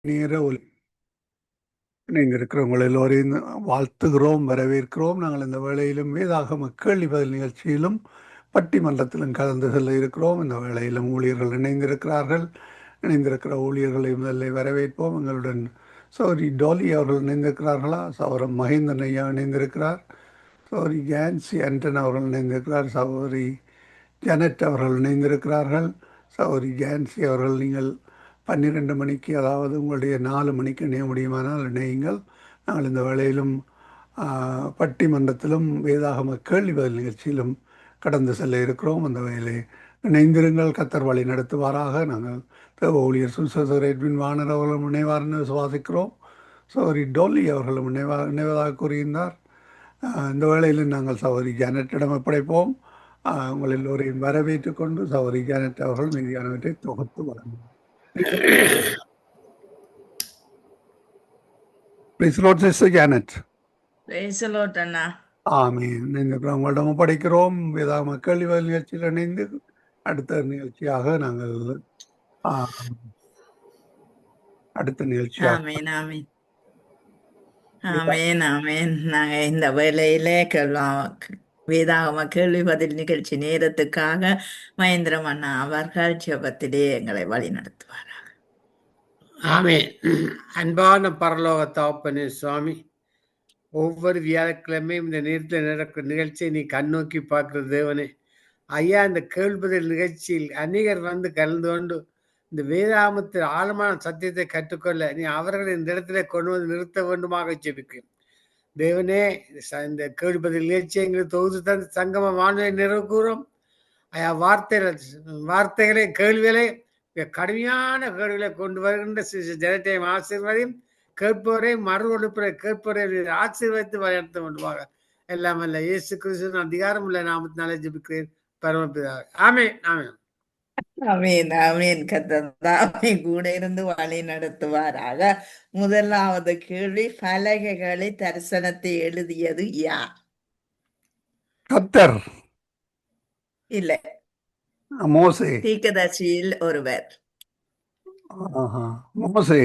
நேர இணைந்திருக்கிற உங்கள் எல்லோரையும் வாழ்த்துகிறோம், வரவேற்கிறோம். நாங்கள் இந்த வேளையிலும் வேதாகம கேள்வி பதில் நிகழ்ச்சியிலும் பட்டிமன்றத்திலும் கலந்து செல்ல இருக்கிறோம். இந்த வேளையிலும் ஊழியர்கள் இணைந்திருக்கிற ஊழியர்களை முதலில் வரவேற்போம். எங்களுடன் சௌரி டோலி அவர்கள் இணைந்திருக்கிறார்களா? சௌரம் மகேந்திரன் ஐயா இணைந்திருக்கிறார். சௌரி ஜான்சி ஆண்டன் அவர்கள் இணைந்திருக்கிறார். சௌரி ஜனட் அவர்கள் இணைந்திருக்கிறார்கள். சௌரி ஜான்சி அவர்கள் நீங்கள் 12 மணிக்கு, அதாவது உங்களுடைய 4 மணிக்கு இணைய முடியுமானால் இணையுங்கள். நாங்கள் இந்த வேளையிலும் பட்டிமன்றத்திலும் வேதாகம கேள்வி பதில் நிகழ்ச்சியிலும் கடந்து செல்ல இருக்கிறோம். அந்த வேலை இணைந்திருங்கள். கத்தர் வழி நடத்துவாராக. நாங்கள் தேவ ஊழியர் சுசேசர் எட்வின் வாணர் அவர்களும் இணைவார் என்று சுவாசிக்கிறோம். சௌரி டோலி அவர்களும் இணைவதாக கூறியிருந்தார். இந்த வேளையில் நாங்கள் சௌரி ஜானட்டிடம் ஒப்படைப்போம். உங்கள் எல்லோரையும் வரவேற்றுக் கொண்டு சௌரி ஜானட் அவர்கள் மீதியானவற்றை தொகுத்து வழங்குவோம். Praise the Lord, Sister Janet. Praise the Lord, அண்ணா. ஆமீன். உங்களிடம் படிக்கிறோம். வேதாகம கேள்வி பதில் நிகழ்ச்சியில் இணைந்து அடுத்த நிகழ்ச்சியாக நாங்கள் அடுத்த நிகழ்ச்சியாக ஆமேன் ஆமேன் ஆமேன் ஆமேன். நாங்க இந்த வேளையில வேதாகம கேள்வி பதில் நிகழ்ச்சி நேரத்துக்காக மகேந்திரம் அண்ணா அவர்கள் ஜெபத்திலே எங்களை வழி நடத்துவார். ஆமென். அன்பான பரலோக தகப்பனே சுவாமி, ஒவ்வொரு வியாழக்கிழமையும் இந்த நேரத்தில் நடக்கிற நிகழ்ச்சியை நீ கண்ணோக்கி பார்க்கிற தேவனே, ஐயா இந்த கேள்விபதில் நிகழ்ச்சியில் அநேகர் வந்து கலந்து கொண்டு இந்த வேதாகமத்தில் ஆழமான சத்தியத்தை கற்றுக்கொள்ள நீ அவர்களை இந்த இடத்துல கொண்டு வந்து நிறுத்த வேண்டுமாக ஜெபிக்கிறேன். தேவனே, இந்த கேள்விபதில் நிகழ்ச்சியை எங்களுக்கு தொகுத்து தந்து சங்கம வானொலி நிறைவு கூறும். ஐயா வார்த்தைகளை கேள்விகளை கடுமையான கேள்விகளை கொண்டு வருகின்ற ஜனத்தையும் ஆசீர்வதியும், கேட்போரை மறு ஒழுப்பரை கேட்போரை ஆசீர்வதித்து வழிநடத்த வேண்டுமாக. எல்லாம் அல்ல இயேசு கிறிஸ்துவின் அதிகாரம் உள்ள நாமத்தினாலே ஜெபிக்கிறேன் பரமபிதாவே. ஆமென் ஆமென் ஆமேன் ஆமேன். கத்ததாமே கூட இருந்து வழி நடத்துவாராக. முதலாவது கேள்வி, பலகைகளை தரிசனத்தை எழுதியது யார்? கர்த்தர். இல்லை, மோசே. தீர்க்கதரிசியில் ஒருவர். மோசே.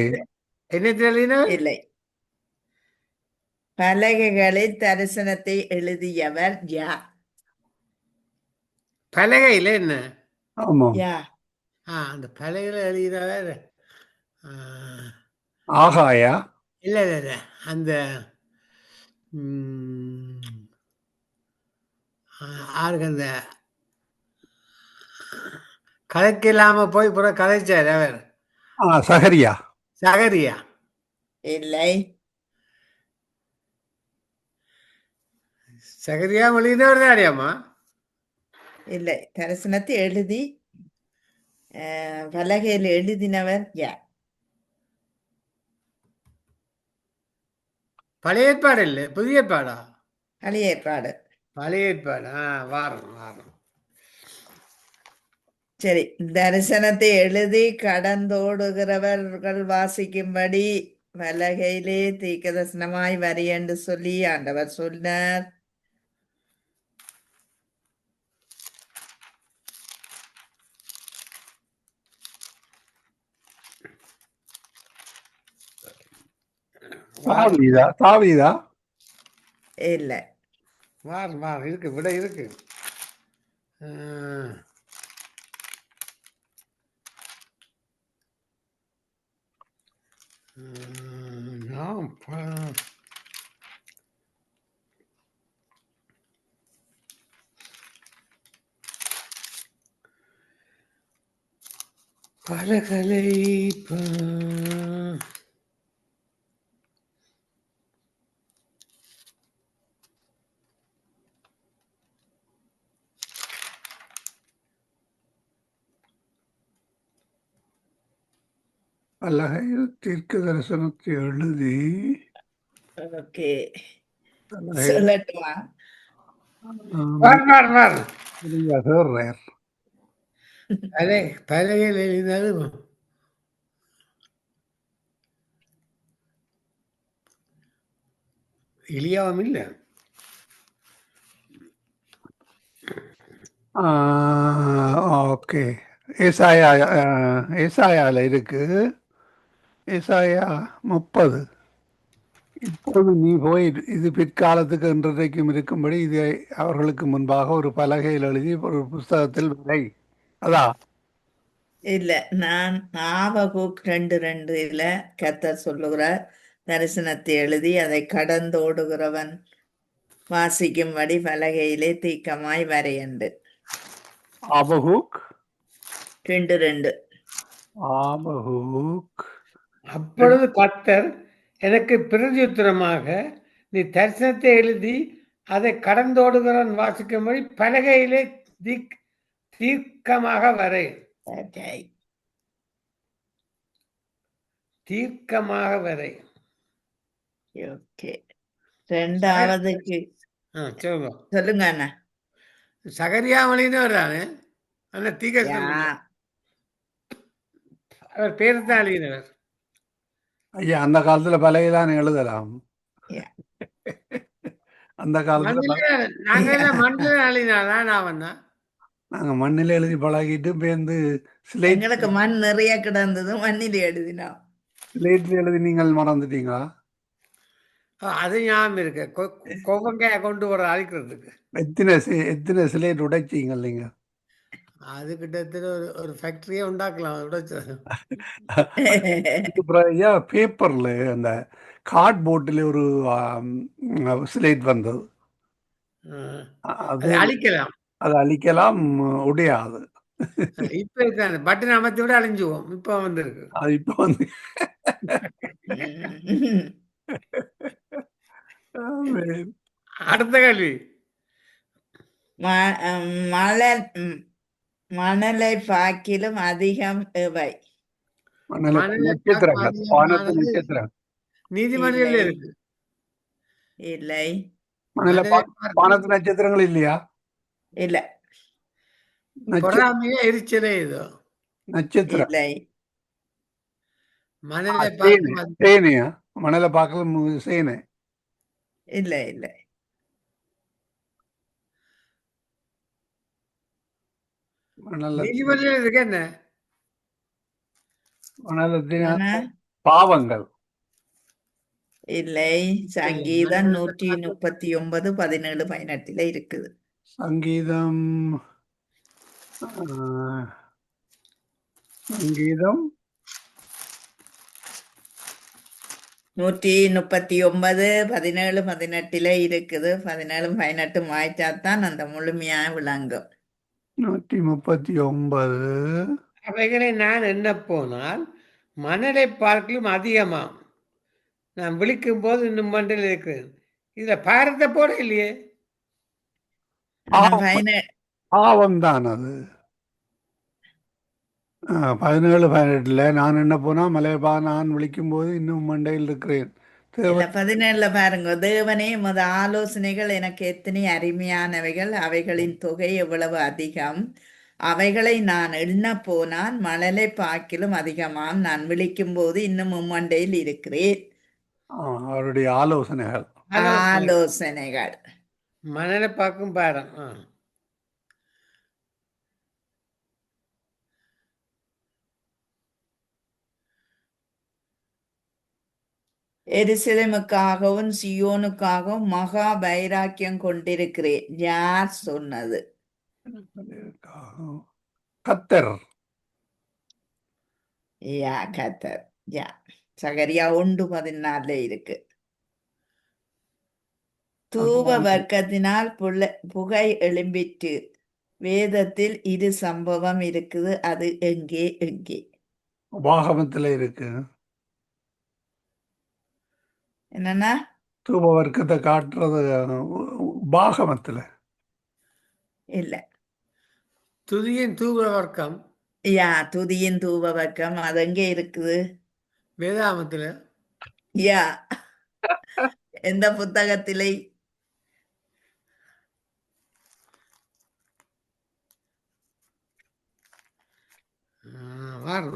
என்ன தெரியல? இல்லை, பலகைகளில் தரிசனத்தை எழுதியவர் யார்? பலகையில என்ன? ஆமா, யார்? அந்த பலகையில எழுதினவர் ஆகாயா? இல்ல இல்ல இல்ல, அந்த யாருக்கு அந்த கதைக்கு இல்லாம போய் புற கதைச்சார் அவர். சகரியா. சகரியா? இல்லை. சகரியா எழுதினவர் தான் அறியாமா? இல்லை, தரிசனத்தை எழுதி பலகையில் எழுதினவர் யார்? பழைய ஏற்பாடு இல்லை, புதிய ஏற்பாடா? பழைய ஏற்பாடு. பழைய ஏற்பாடு. வாரம். சரி, தரிசனத்தை எழுதி கடந்தோடுகிறவர்கள் வாசிக்கும்படி பலகையிலே தீர்க்கதரிசனமாய் வரி என்று சொல்லி ஆண்டவர் சொன்னார். தாவீதா? இல்ல. வாரம் இருக்கு, விட இருக்கு. பலகலை பலகையில் தீர்க்க தரிசனத்தை எழுதி. ஓகே, சொல்லட்டுமா? பலகையில் எழுதினது எலியாவும் இல்லை. ஓகே, ஏசாயால இருக்கு. ஏசாயா 30. இப்பொழுது நீ போய் இது பிற்காலத்துக்கு என்றைக்கும் இருக்கும்படி இதை அவர்களுக்கு முன்பாக ஒரு பலகையில் எழுதி ஒரு புஸ்தகத்தில் விலை. அதா இல்ல, நான் ஆபகுக் 2:2 கர்த்தர் சொல்லுகிறார், தரிசனத்தை எழுதி அதை கடந்தோடுகிறவன் வாசிக்கும்படி பலகையிலே தீக்கமாய் வரையண்டு. ஆபகூக் 2:2. ஆபகூக் அப்பொழுது கர்த்தர் எனக்கு பிரதியுத்தரமாக, நீ தரிசனத்தை எழுதி அதை கடந்தோடுகிறவன் வாசிக்கும்படி பலகையிலே தீர்க்கமாக வரை. Okay. தீர்க்கமாக வரை. Okay. ரெண்டாவதுக்கு சொல்லுங்க சொல்லுங்க அண்ணா. சகரியாமணின்னு வர்றாரு. அந்த தீர்க்க யா. அவர் பேர் தான் எழுதினவர். ஐயா, அந்த காலத்துல பலகைதான் எழுதலாம். யா. அந்த காலத்துல நாங்க எல்லாம் மண்ணில் எழுதினாதான் நான் வந்தேன். நாங்க மண்ணில் எழுதி பழகிட்டு பேருந்து ஸ்லேட் எங்களுக்கு மண் நிறைய கிடந்தது, மண்ணில் எழுதினோம். ஸ்லேட்ல எழுதி நீங்கள் மறந்துட்டீங்களா? அது ஞாபகம் இருக்கு. கொவங்காய கொண்டு வர அழிக்கிறதுக்கு எத்தனை ஸ்லேட் உடைச்சீங்க நீங்க? அது கிட்டத்தட்ட ஒரு ஃபேக்டரியே உண்டாக்கலாம் உடைச்சது. ஐயா, பேப்பர்ல அந்த கார்ட்போர்டில் ஒரு ஸ்லேட் வந்தது. அது அழிக்கலாம். அது அழிக்கலாம், உடையாது. இப்ப இருக்காது, பட்டன் அமைத்து விட அழிஞ்சுவோம். இப்ப வந்திருக்கு. அது இப்ப வந்து அடுத்த கேள்வி. மணலை பாக்கிலும் அதிகம் எவை? நட்சத்திரங்கள், வானத்து நட்சத்திரம். நீதிமன்றம் இருக்கு. இல்லை. வானத்து நட்சத்திரங்கள் இல்லையா? இல்ல. பொறாமையா எரிச்சலே இதோ நட்சத்திரம் இல்லை. மணலை சேனையா? மணலை பார்க்கல சேனை. இல்லை இல்லை. நீதிமன்றம் இருக்கு என்ன? மணலத்தின் பாவங்கள். இல்லை. சங்கீதம் 139:17-18 இருக்குது. சங்கீதம் 139:17-18 இருக்குது. 17-18 வாய்ச்சாத்தான் அந்த முழுமையா விளங்கும். 139. அவைகளை நான் என்ன போனால் மணலை பார்க்கலும் அதிகமாம். நான் விழிக்கும் போது இன்னும் மண்டல இருக்கிறேன். இதுல பாரத்தை போட இல்லையே. பாவம் தான் அது. 17-18 நான் என்ன போனா மலையப்பா, நான் விழிக்கும் போது இன்னும் மண்டையில் இருக்கிறேன். 17 பாருங்க, தேவனே உமது ஆலோசனைகள் எனக்கு எத்தனை அருமையானவைகள், அவைகளின் தொகை எவ்வளவு அதிகம், அவைகளை நான் எண்ண போனால் மணலை பார்க்கிலும் அதிகமாம், நான் விழிக்கும் போது இன்னும் மும்மண்டையில் இருக்கிறேன். அவருடைய ஆலோசனைகள் மணலை பார்க்கும் பாடம். எருசலேமுக்காகவும் சியோனுக்காகவும் மகா வைராக்கியம் கொண்டிருக்கிறேன். யார் சொன்னது? கர்த்தர். யா, கர்த்தர். யா. சகரியா 1:14 இருக்கு. தூப வர்க்கத்தினால் புகை எழும்பிற்று. வேதத்தில் இது சம்பவம் இருக்குது. அது எங்கே? உபாகமத்துல இருக்கு. என்னன்னா தூப வர்க்கத்தை காட்டுறது உபாகமத்துல இல்ல. துதியின் தூப வர்க்கம். யா, துதியின் தூப வர்க்கம் அது எங்கே இருக்குது? வேதாகமத்துல. யா. எந்த புத்தகத்திலே? வார்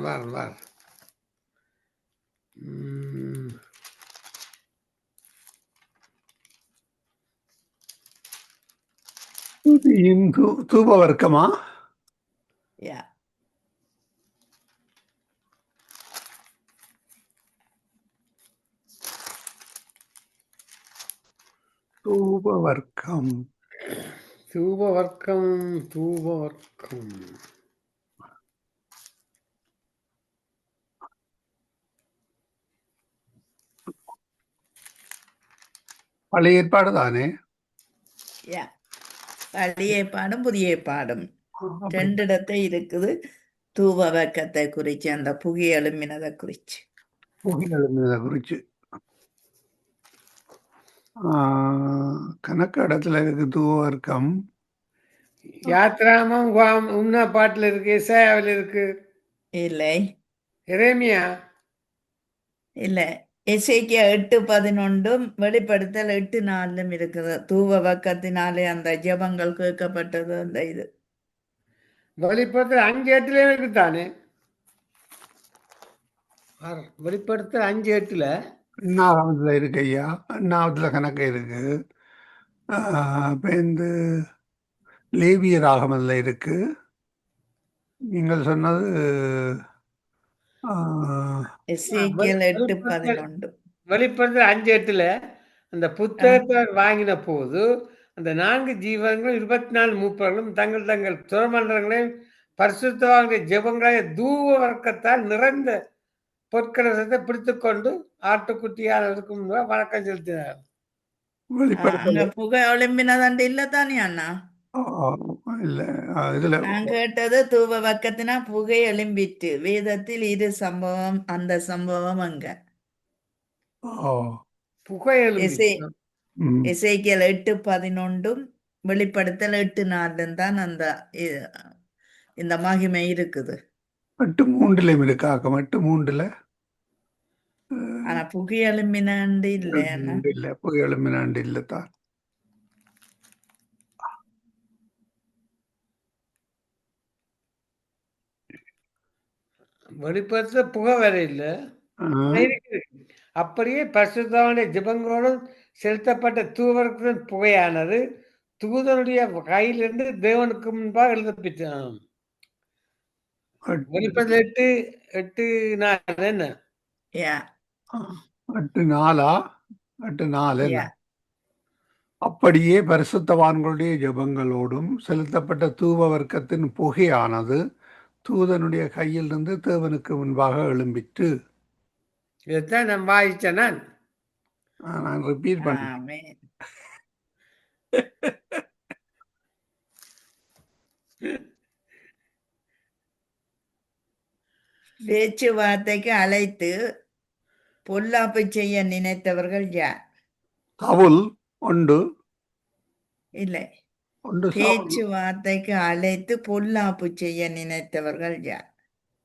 தூப வர்க்கமா? யா. தூபவர்க்கம். தூபவர்க்கம் தூபவர்க்கம் பழைய ஏற்பாடு தானே? யா பழைய ஏற்பாடும் புதிய ஏற்பாடும் அப்படி ரெண்டு இடத்தை இருக்குது. தூப வர்க்கத்தை குறிச்சு, அந்த புகை எழும்பினதை குறிச்சு. புகையிலை குறிச்சு கணக்கு இடத்துல இருக்கு தூபவர்க்கம். யாத்ராமம் உம்னா பாட்டுல இருக்கு, எசாயாவில் இருக்கு, இல்லை எரேமியா. இல்லை, எசேக்கியா 8:11 வெளிப்படுத்தல் 8:4 இருக்குது. தூப வர்க்கத்தினாலே அந்த ஜெபங்கள் கேட்கப்பட்டது. அந்த இது வெளிப்படுத்தல் 5:8 இருக்குதானே? வெளிப்படுத்தல் 5:8 எண்ணாவதுல இருக்கு ஐயா, எண்ணாவதுல கணக்கு இருக்கு. இப்போ இந்த லேவியர் ஆகமதுல இருக்கு. நீங்கள் சொன்னது எசேக்கியல் 8:11. வெளிப்படுத்தல் 5:8 அந்த புத்தகத்தை வாங்கின போது அந்த 4 ஜீவன்களும் 24 மூப்பர்களும் தங்கள் தங்கள் துறமன்றங்களையும் பரிசுத்தவான்களுடைய ஜெபங்களை தூப வர்க்கத்தால் நிறைந்த பொற்கலசத்தை பிடித்துக்கொண்டு ஆட்டுக்குட்டியானவருக்கு முன்பாக வணக்கம் செலுத்தினார். அங்க வெளிப்படுத்தல் புகை எழும்பினதாண்டு இல்ல தானே அண்ணா? இல்ல இதுல நான் கேட்டது தூப வர்க்கத்தினா புகை எழும்பிட்டு. வேதத்தில் இது சம்பவம், அந்த சம்பவம் அங்க புகை எழும்பி எசேக்கியல் 8:11 வெளிப்படுத்தல் 8:4 தான் அந்த இந்த மகிமை இருக்குது. 8:3 இருக்காக்கம். 8:3 ஆனா புகை எழும்பினாண்டு இல்லை அண்ணா. இல்ல புகை எழுமினாண்டு இல்லத்தான். வெளிப்படுத்த புகை வேற இல்ல இருக்குது. அப்படியே பரிசுத்தவானுடைய ஜெபங்களோடும் செலுத்தப்பட்ட தூவர்க்கத்தின் புகையானது தூதனுடைய கையிலிருந்து தேவனுக்கு முன்பாக எழுதப்பட்டான். வெளிப்படுத்தல் 8:8 என்ன? யா 8:4 8:4 அப்படியே பரிசுத்தவான்களுடைய ஜெபங்களோடும் செலுத்தப்பட்ட தூப வர்க்கத்தின் புகையானது தூதனுடைய கையிலிருந்து தேவனுக்கு முன்பாக எழும்பிட்டு. இதைத்தான் நான் வாசிச்சேன். நான் ரிப்பீட் பண்ணேன். ஆமென். பேச்சுவார்த்தைக்கு அழைத்து பொல்லாப்பு செய்ய நினைத்தவர்கள் யார்? சவுல் உண்டு. இல்லை, ஒன்று பேச்சுவார்த்தைக்கு அழைத்து பொல்லாப்பு செய்ய நினைத்தவர்கள் யார்?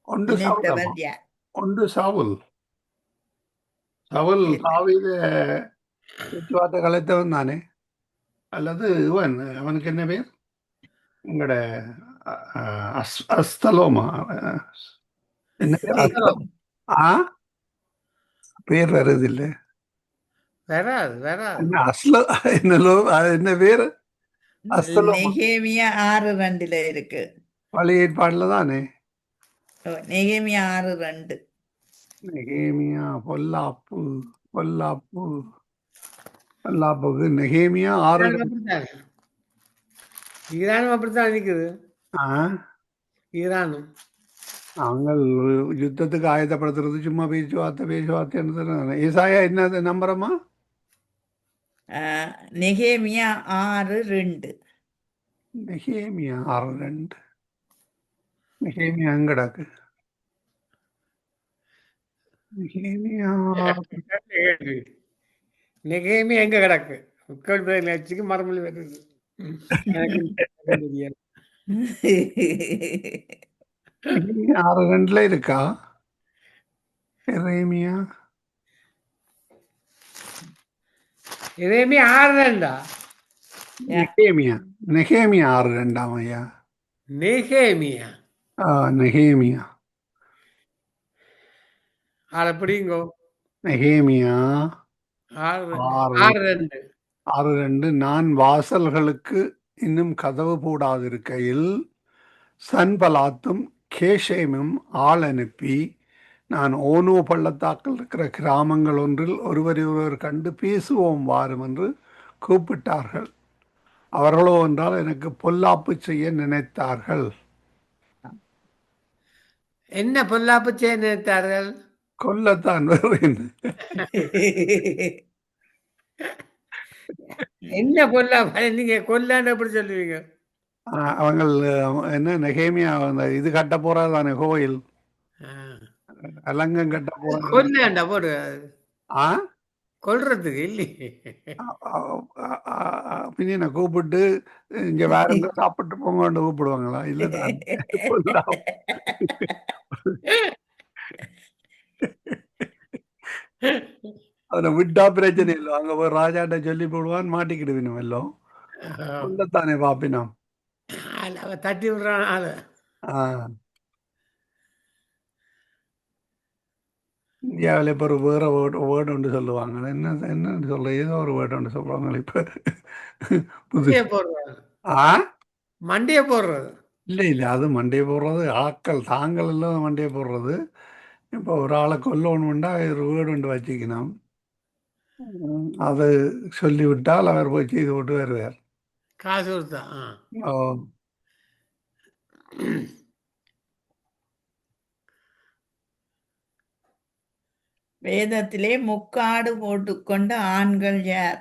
ஒன்று நினைத்தவர் யார்? ஒன்று சவுல். சவுல் தாவீத பேச்சுவார்த்தை கலைத்தவன் தானே? அல்லது இவன் அவனுக்கு என்ன பேர்? எங்கட அஸ்தலோமா என்ன பேர்? பேர் வருது இல்ல, என்ன அஸ்ல என்னலோ என்ன பேரு? நெகேமியா 6:2 இருக்கு. பழைய ஏற்பாடுல தானே? நெகேமியா 6:2. நெகேமியா பொல்லாப்பு பொல்லாப்பு பொல்லாப்புக்கு நெகேமியா 6. ஈரானும் அப்படித்தான் நிக்குது. ஈரானும் நாங்கள் யுத்தத்துக்கு ஆயத்தப்படுத்துறது சும்மா பேச்சுவார்த்தை. ஏசாயா என்ன நம்புறமா? நெகேமியா 6:2. நெகேமியா 6:2. நெகேமியா எங்கடாக்கு? நெகேமியா நெகேமியா எங்க கிடக்கு? உட்காந்து மரமொழி வருது. நெகேமியா 6:2 இருக்கா? எரேமியா எரேமியா 6:2. நெகேமியா 6:2 ஐயா. நெகேமியா நெகேமியா அப்படிங்கோ. நெகேமியா 6:2. 6:2 நான் வாசல்களுக்கு இன்னும் கதவு போடாதிருக்கையில் சன்பலாத்தும் கேஷேமும் ஆள் அனுப்பி நான் ஓனோ பள்ளத்தாக்கில் இருக்கிற கிராமங்கள் ஒன்றில் ஒருவரை ஒருவர் கண்டு பேசுவோம் வாரும் என்று கூப்பிட்டார்கள். அவர்களோ என்றால் எனக்கு பொல்லாப்பு செய்ய நினைத்தார்கள். என்ன பொல்லாப்பு செய்ய நினைத்தார்கள்? கொல்லத்தான் வேறு என்ன? என்ன பொல்லாப்பு? நீங்க கொல்லான்னு எப்படி சொல்லுவீங்க? அவங்கள் என்ன நெகேமியா அந்த இது கட்ட போறாரு தானே, கோயில் ஆ. அலங்கம் கட்ட போறாரு. கொல்லாண்டா போடு. ஆ கொல்றதுக்கு இல்லையே. பின்ன கூப்பிட்டு இங்க வேற சாப்பிட்டு போங்கன்னு கூப்பிடுவாங்களா? இல்லதான். அவனை விட்டா பிரச்சனை இல்லை. அங்க போய் ராஜாட்ட சொல்லி போடுவான், மாட்டிக்கிடுவினும் எல்லாம். கொல்லத்தானே பாப்பினோம். அவ தட்டி விடுறான் ஆளு. இந்தியாவில் இப்போ ஒரு வேற வேர்டு ஒன்று சொல்லுவாங்க. என்னன்னு சொல்ல, ஏதோ ஒரு வேர்டு ஒன்று சொல்லுவாங்க இப்ப. மண்டைய போடுறது. ஆ மண்டைய போடுறது. இல்லை இல்லை, அது மண்டையை போடுறது ஆக்கள் தாங்கள் எல்லாம் மண்டையை போடுறது. இப்போ ஒரு ஆளை கொல்லணும்னா ஒரு வேர்டு ஒன்று வச்சுக்கணும். அது சொல்லிவிட்டால் அவர் போய் செய்து விட்டு வருவார். காசு கொடுத்தா. ஓ, வேதத்திலே முக்காடு போட்டுக்கொண்ட ஆண்கள் யார்?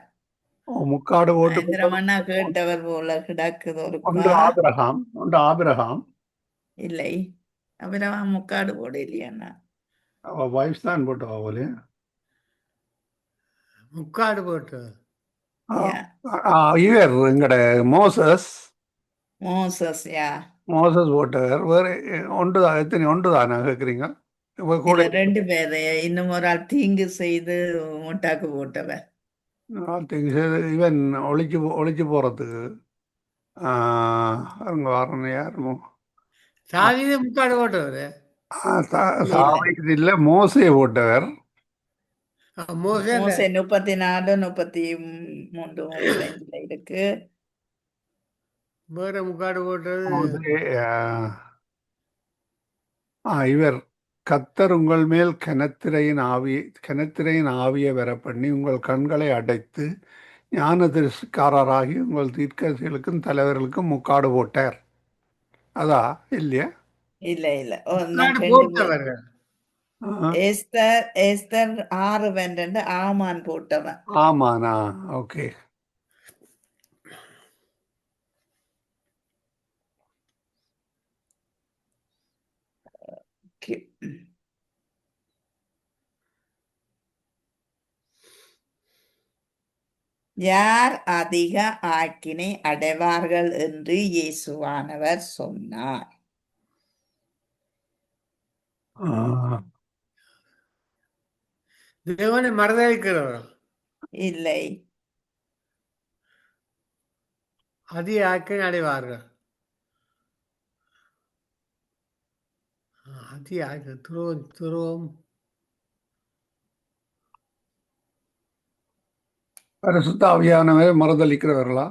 முக்காடு போட்டு பயங்கரமன்னா கேட்டவர் போல கிடக்குது ஒன்று ஒருக்கா. ஆபிரகாம், ஒன்று ஆபிரகாம். இல்லை, அபிரகாம் முக்காடு போட இல்லையாண்ணா. அவ வைஃப் தான் போட்டுவா போலே. முக்காடு போட்டு. இவர் எங்கட மோசஸ் மோசஸ் யா. மோசஸ் போட்டவர் வேற ஒன்று தான். எத்தனை ஒன்று தானே கேட்குறீங்க? கூட இல்ல, 2 பேரு. இன்னும் ஒரு ஆள் தீங்கு செய்து முட்டாக்கு போட்டவர். இவன் ஒளிச்சு போறதுக்கு அவங்க வரணும் யாருமோ. சாவித முக்காடு போட்டவர். சாவிக்கு இல்ல, மோசையை போட்டவர். மோசே மோசே 34, 33, 35 இருக்கு. வேற முக்காடு போட்டது. மோசே, இவர் கத்தர் உங்கள் மேல் கனத்திரையின் ஆவியை வர பண்ணி உங்கள் கண்களை அடைத்து ஞான திருஷ்காரராகி உங்கள் தீர்க்கதரிசிகளுக்கும் தலைவர்களுக்கும் முக்காடு போட்டார். அதா இல்லையா? இல்ல இல்ல. முக்காடு போட்டவர்கள். எஸ்தர் 6:12 ஆமான் போட்டவன். ஆமாண்ணா, ஓகே. யார் அதிக ஆக்கினை அடைவார்கள் என்று இயேசுவானவர் சொன்னார்? தேவனை மறதளிக்கிறவர். இல்லை. அதிக ஆக்கினை அடைவார்கள். அதிக ஆக்கினை துரோகம். பரிசுத்த ஆவியானவரை மறுதளிக்கிறவர்களா?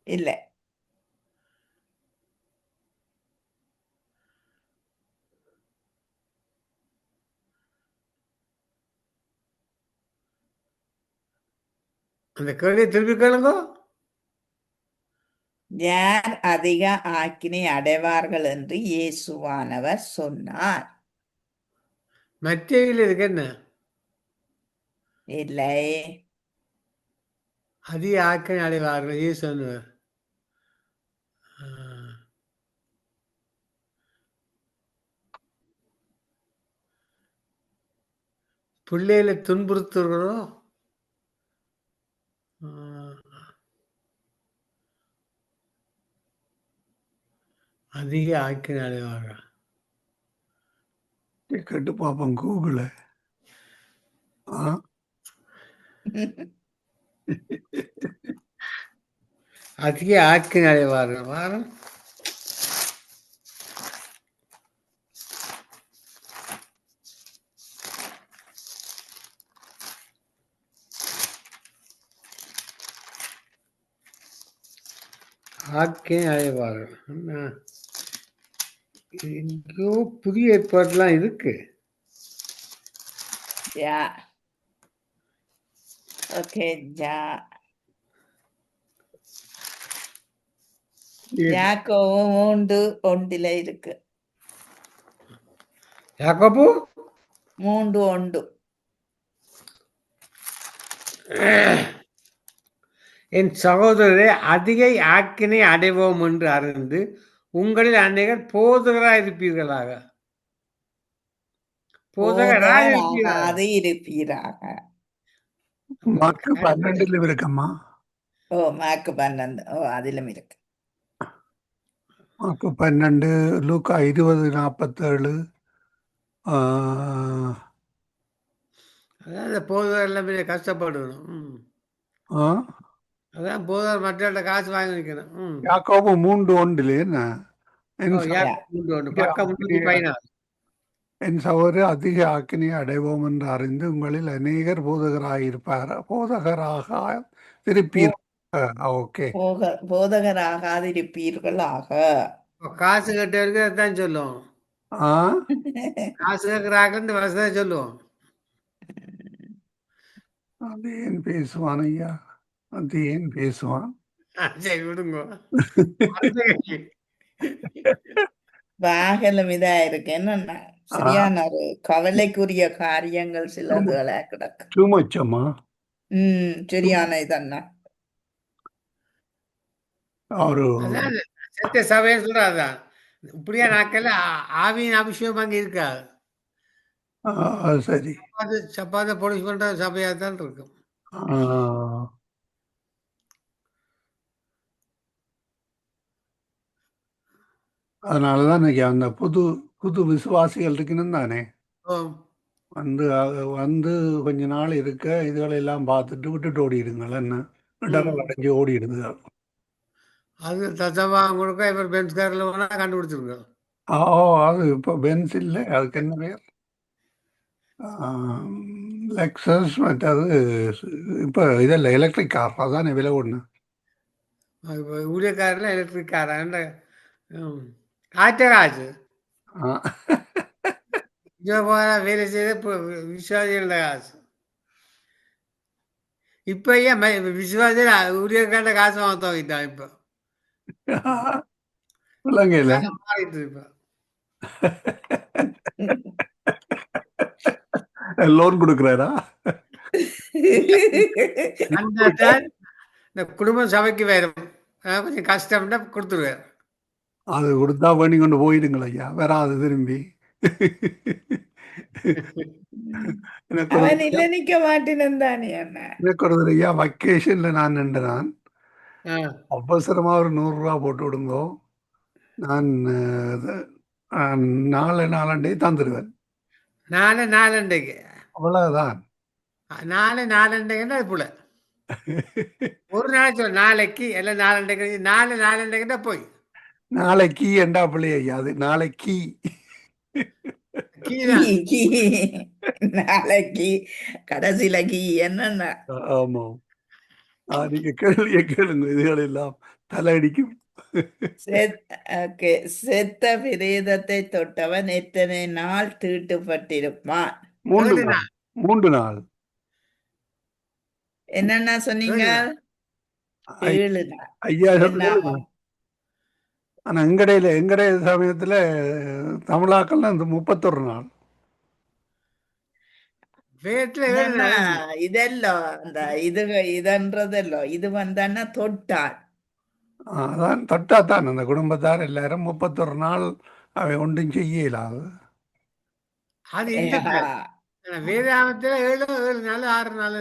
இல்லை. அந்த கேள்வியை திருப்பி கேளுங்க. யார் அதிக ஆக்கினை அடைவார்கள் என்று இயேசுவானவர் சொன்னார்? மத்தேயுல இருக்கு என்ன? இல்லை. அதிக ஆக்கினை அடைவார்கள் இயேசு. பிள்ளைகளை துன்புறுத்துகிறோம். அதிக ஆக்கினை அடைவார்கள். கேட்டு பார்ப்போம் கூகுள. அதிக ஆக்கினை அடைவார்கள். வாரம் ஆக்கினை அடைவார்கள். எங்கேயோ புதிய ஏற்பாடுலாம் இருக்கு. ஓகே. யாக்கோபு 3:1 இருக்கு. யாக்கோபு 3:1. என் சகோதரரே, அதிக ஆக்கினை அடைவோம் என்று அறிந்து உங்களில் அநேகர் போதகராய் இருப்பீர்களாக. போதகராய் இருப்பீர்களாக. போதகராகாது இருப்பீராக. மார்க்கு 12 இருக்கம்மா. ஓ, மார்க்கு 12. ஓ, அதிலும் இருக்கு. மார்க்கு 12, லூக்கா 20:47. அதான் இந்த போதகர் எல்லாமே கஷ்டப்படணும். அதான் போதகர் மற்றவர்கிட்ட காசு வாங்கி வைக்கணும். யாக்கோபு 3:1 என்ன என் பக்கம் 316. என் சகோதரர் அதிக ஆக்கினை அடைவோம் என்று அறிந்து உங்களில் அநேகர் போதகராக இருப்பீர். ஓகே, போதகராகாது இருப்பீர்களாக. காசு கட்டவருக்கு அதான் சொல்லுவோம். காசு கேட்கிறாங்க இந்த வசதி சொல்லுவோம். அது ஏன் பேசுவான் ஐயா, அது ஏன் பேசுவான்? சரி விடுங்க. வாகனம் இதா இருக்கு. என்னன்னா சரியான ஒரு கவலைக்குரிய காரியங்கள் சிலதுகளா கிடக்கு. சுமச்சம்மா சரியான இதன்னா ஒரு சத்திய சபையை சொல்றாதான் இப்படியா நாட்கள் ஆவியின் அபிஷேகம் அங்க இருக்காது. சரி, சப்பாத போலீஸ் பண்ற சபையா தான் இருக்கும். அதனாலதான் இன்னைக்கு அந்த புது புது விசுவாசிகள் இருக்கணும் தானே வந்து வந்து கொஞ்ச நாள் இருக்க இதுகளை எல்லாம் பார்த்துட்டு விட்டுட்டு ஓடிடுங்கள். என்ன இடங்கள் அடைஞ்சு ஓடிடுது. அது தசமா கொடுக்க இவர் பென்ஸ் காரில் வேணா கண்டுபிடிச்சிருங்க. அது இப்போ பென்ஸ் இல்லை, அதுக்கு என்ன பேர், லெக்ஸஸ். மற்றது இப்போ இதெல்லாம் எலக்ட்ரிக் கார், அதானே விலை ஒன்று. ஊழியக்காரில் எலக்ட்ரிக் காரா ஆட்ட காசு வேலை செய்த விசுவாசிகள காசு. இப்ப ஏன் விசுவாசிகள் ஊழியர்காண்ட காசு வாங்க துவங்கிட்டான். இப்போ இல்லைங்கல்ல, மாறிட்டு இப்ப லோன் கொடுக்குறாரா? இந்த குடும்ப சபைக்கு வேறும் கொஞ்சம் கஷ்டம்னா கொடுத்துருவார். அது கொடுத்தா பண்ணி கொண்டு போயிடுங்கள் ஐயா, வராது திரும்பி. அவன் இல்ல நிக்க மாட்டேன்னு தானே என்ன. எனக்கு ஒரு ஐயா வக்கேஷன்ல நான் நின்றுதான் அவசரமா ஒரு 100 ரூபா போட்டு விடுங்கோ, நான் 4 நாளண்டே தந்துடுவேன். 4 நாளண்டைக்கு அவ்வளவுதான். 4 நாளண்டைக்குன்னா அது போல ஒரு நாளைக்கு நாளைக்கு எல்லாம் 4 நாளண்டைக்குன்னா போய் நாளைக்கு என்றா பிள்ளை ஐயா, அது நாளைக்கு நாளைக்கு கடைசியில கீ என்னன்னா. ஆமாம், நீங்க கேள்விய கேளுங்க, இதுகள் எல்லாம் தலையடிக்கும். செத்த பிரேதத்தை தொட்டவன் எத்தனை நாள் தீட்டுப்பட்டிருப்பான்? 3 நாள். என்னன்னா சொன்னீங்க? 7 நாள். ஐயா சொல்லுங்க. ஆனா எங்கடைய சமயத்துல தமிழாக்கள் அந்த 31 நாள். இதெல்லாம் அந்த இதன்றதெல்லோ இது வந்தான்னா தொட்டாள். அதான் தொட்டாத்தான் அந்த குடும்பத்தார் எல்லாரும் 31 நாள் அவை ஒன்றும் செய்யலாது. வேதாமத்தில் 7 நாள் 6 நாள்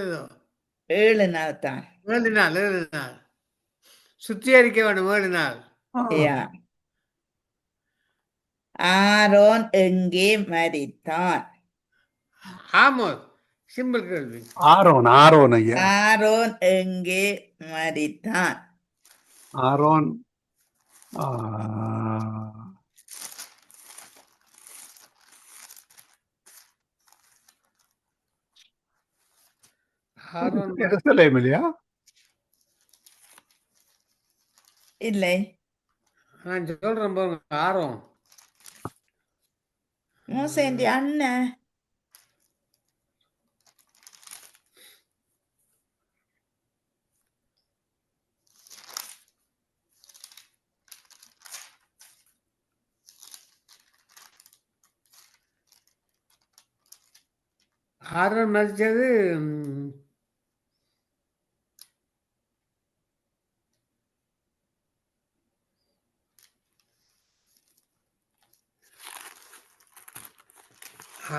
7 நாள் தான். 7 நாள் சுத்திகரிக்க வேண்டும். 7 நாள். ஆரோன் எங்கே மரித்தான்? ஆமாம், சிம்பிள் கேள்வி. ஆரோன் ஐயா, ஆரோன் எங்கே மரித்தான்? ஆரோன் எருசலேம் இல்லையா? இல்லை, நான் சொல்றேன் பாருங்க. ஆரோன் மோசேண்டி அண்ணன். ஆரோன் மறிச்சது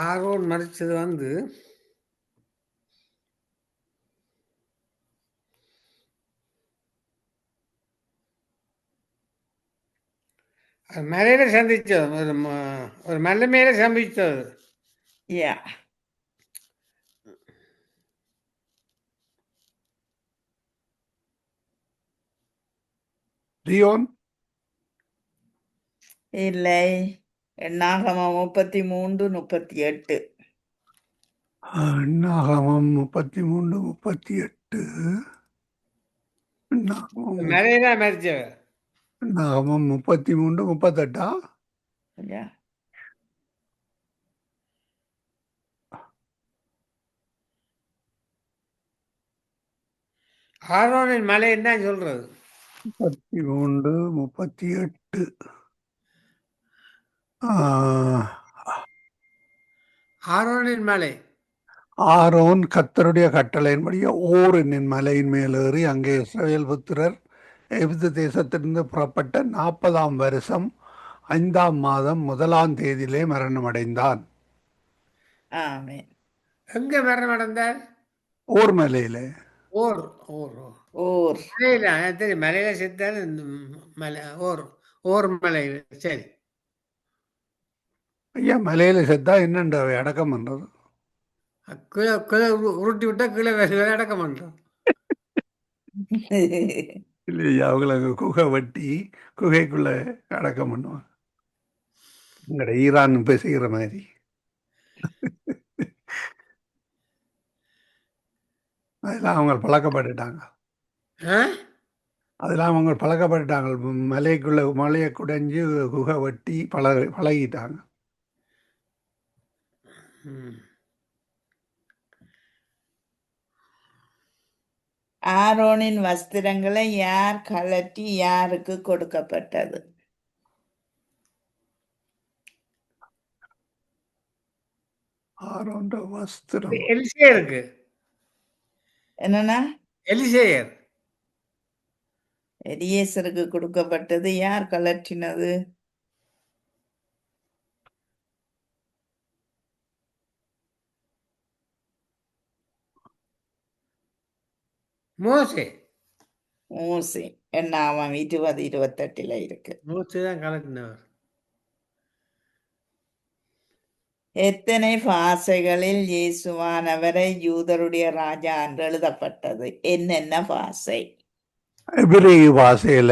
ஆரோன் மறிச்சது வந்து மலையில சந்திச்சது, ஒரு மலை மேல சந்திச்சது. யா லியோன் இல்லை. எண்ணாகமம் 33:38. எண்ணாகமம் 33:38. மலையில மறிச்சவர். எண்ணாகமம் 33:38. யா ஆரோனின் மலை என்ன சொல்றது? 33:38. ஆரோனின் மலை. ஆரோன் கர்த்தருடைய கட்டளையின்படியே ஓர் என்னும் மலையின் மேலேறி அங்கே இஸ்ரவேல் புத்திரர் எகிப்து தேசத்திலிருந்து புறப்பட்ட 40ஆம் வருஷம் 5ஆம் மாதம் 1ஆம் தேதியிலே மரணமடைந்தான். ஆமென். எங்க மரணம் அடைந்தார்? ஓர் மலையிலே. ஓர் ஓர் ஓர். ஓர் மலையில தெரியும், மலையில செத்தாரு. மலை ஓர் மலை. சரி, ஐயா, மலையில செத்தா என்னண்டு அவை அடக்கம் பண்றது? கீழே கீழே உருட்டி விட்டா கீழே வேற அடக்கம் பண்றோம். இல்லையா, அவங்கள குகை வெட்டி குகைக்குள்ள அடக்கம் பண்ணுவாங்க. எங்கட ஈரான் இப்ப செய்யற மாதிரி. அதெல்லாம் அவங்க பழக்கப்பட்டுட்டாங்க. ஆ? அதெல்லாம் அவங்க பழக்கப்பட்டுட்டாங்க. மலையை குடைஞ்சு குகை வெட்டி பழகிட்டாங்க. ம். ஆரோனின் வஸ்திரங்களை யார் கழற்றி யாருக்கு கொடுக்கப்பட்டது? ஆரோன்ற வஸ்திரம் எலிசேயருக்கு. என்னன்னா எலிசேயர். எலியேசருக்கு கொடுக்கப்பட்டது. யார் கழற்றினது? மோசே. மோசே. எண்ணாகமம் 20:28 இருக்கு. மோசே தான் கலட்டினவர். எத்தனை பாசைகளில் இயேசுவானவரை யூதருடைய ராஜா என்று எழுதப்பட்டது? என்னென்ன பாசை? எபிரேய பாஷையில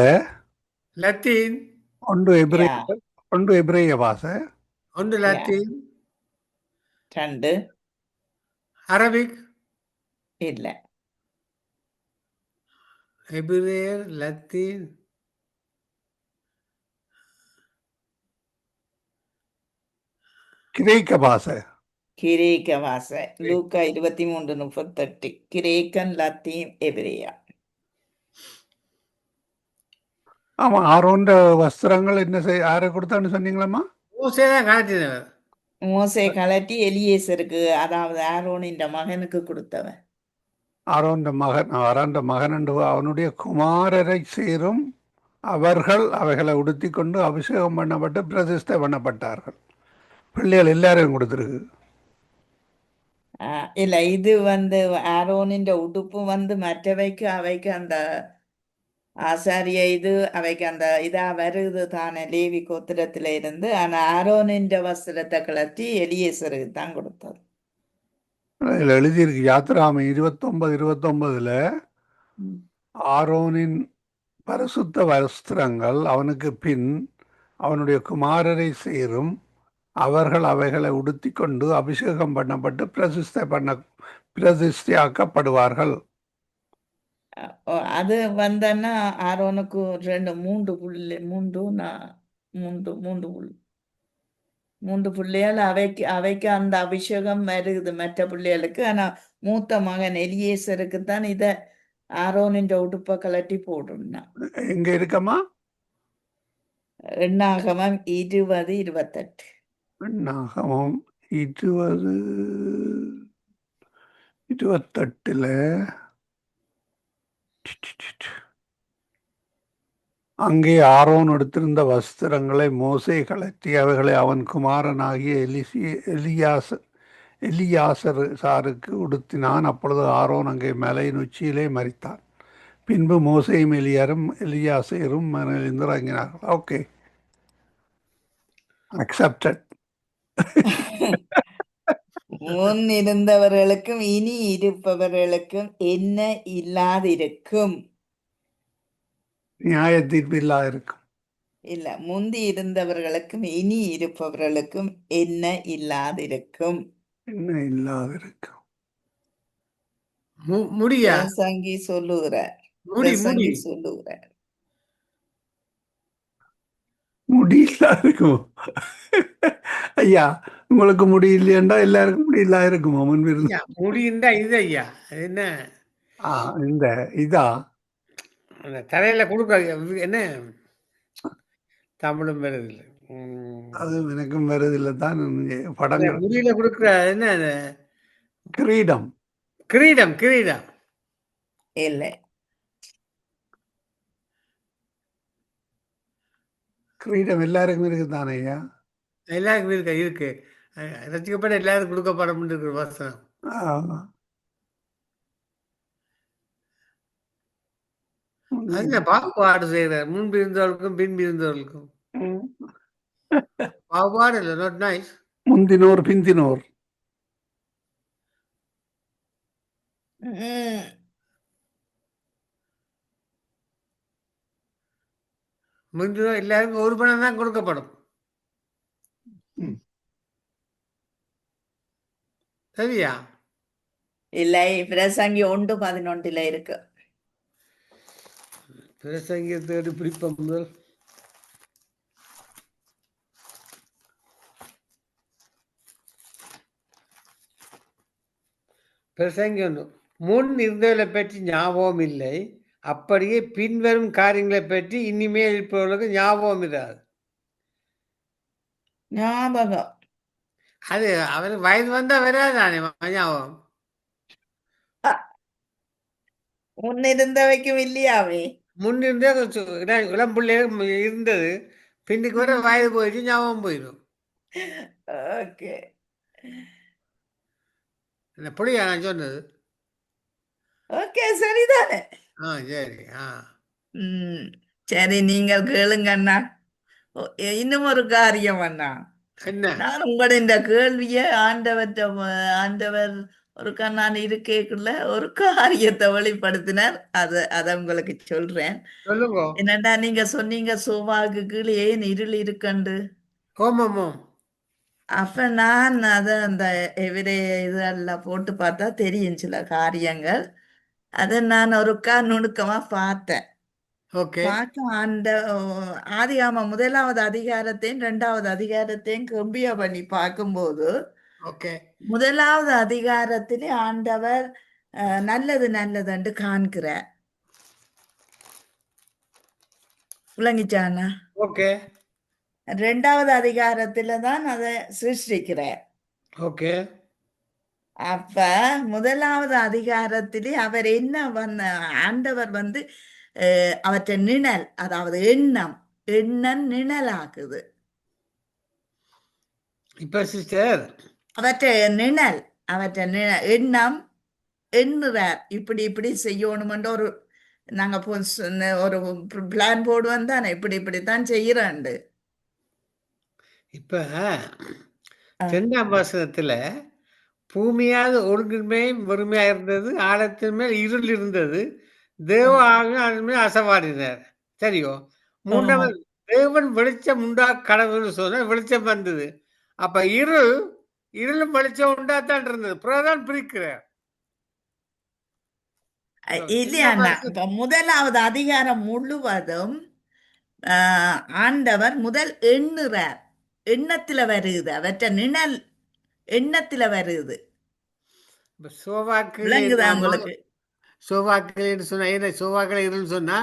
லத்தீன். ஒன்று யா எபிரேய பாஷை, ஒன்று லத்தீன். 2 அரபிக். இல்ல. எபிரேயர், லத்தீன், கிரேக்க பாஷை. கிரேக்க பாசை. லூக்கா 23:38. கிரேக்கன், லத்தீன், எபிரேயா. ஆமா, ஆரோன்ற வஸ்திரங்கள் என்ன யாரை கொடுத்தான்னு சொன்னீங்களம்மா? மோசே தான் கலட்டினவர். மோசே கழட்டி எலியேசருக்கு, அதாவது ஆரோனின் மகனுக்கு கொடுத்தவன். ஆரோன்ற மகன் என்று அவனுடைய குமாரரை சேரும் அவர்கள் அவைகளை உடுத்தி கொண்டு அபிஷேகம் பண்ணப்பட்டு பிரதிஷ்டை பண்ணப்பட்டார்கள். பிள்ளைகள் எல்லாரையும் கொடுத்துருக்கு. இல்ல, இது ஆரோனின் உடுப்பு மற்றவைக்கு அவைக்கு அந்த ஆசாரிய இது அவைக்கு அந்த இதா வருது தானே லேவி கோத்திரத்தில இருந்து. ஆனா ஆரோனின் வஸ்திரத்தை கலத்தி எலியேசருக்கு தான் கொடுத்தது. அதில் எழுதியிருக்கு யாத்திராமம் 29:29 ஆரோனின் பரிசுத்த வஸ்திரங்கள் அவனுக்கு பின் அவனுடைய குமாரரை சேரும் அவர்கள் அவைகளை உடுத்தி கொண்டு அபிஷேகம் பண்ணப்பட்டு பிரதிஷ்டையாக்கப்படுவார்கள். அது ஆரோனுக்கு 3 பிள்ளைகள். அவைக்கு அந்த அபிஷேகம் வருது மற்ற பிள்ளைகளுக்கு. ஆனா மூத்த மகன் எலியேசருக்கு தான் இத ஆரோனின் உடுப்பை கலட்டி போடுனா. எங்க இருக்கமா? எண்ணாகமம் 20:28. எண்ணாகமம் 20. 28 அங்கே ஆரோன் எடுத்திருந்த வஸ்திரங்களை மோசே கழற்றி அவைகளை அவன் குமாரனாகிய எலியாசருக்கு உடுத்தினான். அப்பொழுது ஆரோன் அங்கே மலையின் உச்சியிலே மரித்தான். பின்பு மோசேயும் எலியாசரும் மலையிலிருந்து இறங்கினார்கள். Okay, accepted. முன் இருந்தவர்களுக்கும் இனி இருப்பவர்களுக்கும் என்ன இல்லாதிருக்கும்? நியாய தீர்ப்பு இல்லாத இருக்கும். இல்ல, முந்தி இருந்தவர்களுக்கும் இனி இருப்பவர்களுக்கும் என்ன இல்லாதிருக்கும்? என்ன இல்லாத இருக்கும்? முடியா பிரசங்கி சொல்லுகிறார். முடி முடி பிரசங்கி சொல்லுகிறார். முடி இல்லாத இருக்குமோ? ஐயா, உங்களுக்கு முடி இல்லையண்டா எல்லாருக்கும் முடி இல்லாத இருக்குமோ? முன்பிருந்து ஐயா, முடியுண்டா இது ஐயா. அது என்ன இந்த இதா அந்த தலையில கொடுக்க என்ன தமிழும் வருதில்லை. அது எனக்கும் வருதில்லை தான். படங்கள் முடியில கொடுக்குற என்ன அது? கிரீடம். கிரீடம் கிரீடம் இல்லை, கிரீடம் எல்லாருக்கும் இருக்குதானே ஐயா? எல்லாருக்கும் இருக்கு. ரசிக்கப்பட்ட எல்லாருக்கும் கொடுக்கப்படும் இருக்கிற வசனம். அது பாகுபாடு செய்கிறார். முன்பு இருந்தவர்களுக்கும் பின்பு இருந்தவர்களுக்கும் பாகுபாடு இல்லை. Not nice. முந்தினோர் பிந்தினோர். முந்தினோர் எல்லாருக்கும் ஒரு பணம் தான் கொடுக்கப்படும். சரியா? இல்லை, பிரசங்கி 1:11 இருக்கு. பிரசங்கத்தோடு பிடிப்பம் முதல் பிரசங்கி ஒன்று. முன் இருந்தவர்களை பற்றி ஞாபகம் இல்லை, அப்படியே பின்வரும் காரியங்களை பற்றி இனிமேல் இருப்பவர்களுக்கு ஞாபகம் இராது. ஞாபகம் அது அவர் வயது வந்தா வராதானே ஞாபகம். முன்னிருந்தவைக்கும் இல்லையாவே? முன்னிருந்தே இளம்பிள்ளை இருந்தது, பின்னுக்கு வர வயது போயிடுச்சு, ஞாபகம் போயிடும். ஓகே, புரியா நான் சொன்னது? ஓகே, சரிதானே? சரி. சரி, நீங்கள் கேளுங்க அண்ணா. இன்னும் ஒரு காரியம் அண்ணா. என்ன? நான் உங்களோட இந்த கேள்விய ஆண்டவர் ஒருக்கா நான் இருக்கேக்குள்ள ஒரு காரியத்தை வெளிப்படுத்தினார். அத உங்களுக்கு சொல்றேன். சொல்லுங்க. என்னடா நீங்க சொன்னீங்க சோவாக்கு கீழே ஏன் இருள் இருக்கண்டு. அப்ப நான் அந்த எவரே இதெல்லாம் போட்டு பார்த்தா தெரியும் சில காரியங்கள். அதை நான் ஒருக்கா நுணுக்கமா பார்த்தேன். அந்த ஆதியாம 1வது அதிகாரத்தையும் 2வது அதிகாரத்தையும் கம்பியா பண்ணி பார்க்கும்போது, 1வது அதிகாரத்திலே ஆண்டவர் நல்லது நல்லதுன்னு காண்கிறார். விளங்கிச்சானா? 2வது அதிகாரத்துல தான் அதை சிருஷ்டிக்கிறார். அப்ப 1வது அதிகாரத்திலே அவர் என்ன ஆண்டவர் அவற்றை நிழல், அதாவது எண்ணம் நிழலாக்குது. இப்ப சிஸ்டர் அவற்றை எண்ணம் எண்ணுறார். இப்படி செய்யணும்ன்ற ஒரு நாங்க ஒரு பிளான் போடுவோம் தானே, இப்படித்தான் செய்யறாண்டு. இப்ப 2ஆம் வசனத்துல பூமியாவது ஒழுங்கின்மையும் வறுமையா இருந்தது, ஆழத்தின் மேல் இருள் இருந்தது, தேவ அதன் மேல் அசைவாடினார். சரியோ? 3வது தேவன் வெளிச்சம் உண்டா கடவுள் சொன்ன வெளிச்சம் வந்தது. அப்ப இருளும் வெளிச்சம் உண்டாத்தான் இருந்தது. பிரதான் பிரிக்கிறார். இல்லையா? இப்ப 1வது அதிகாரம் முழுவதும் ஆண்டவர் முதல் எண்ணுறார். எண்ணத்துல வருது, அவற்ற நிழல் எண்ணத்துல வருது. உங்களுக்கு சோவாக்கள் சொன்ன சோவாக்கள் இருன்னு சொன்னா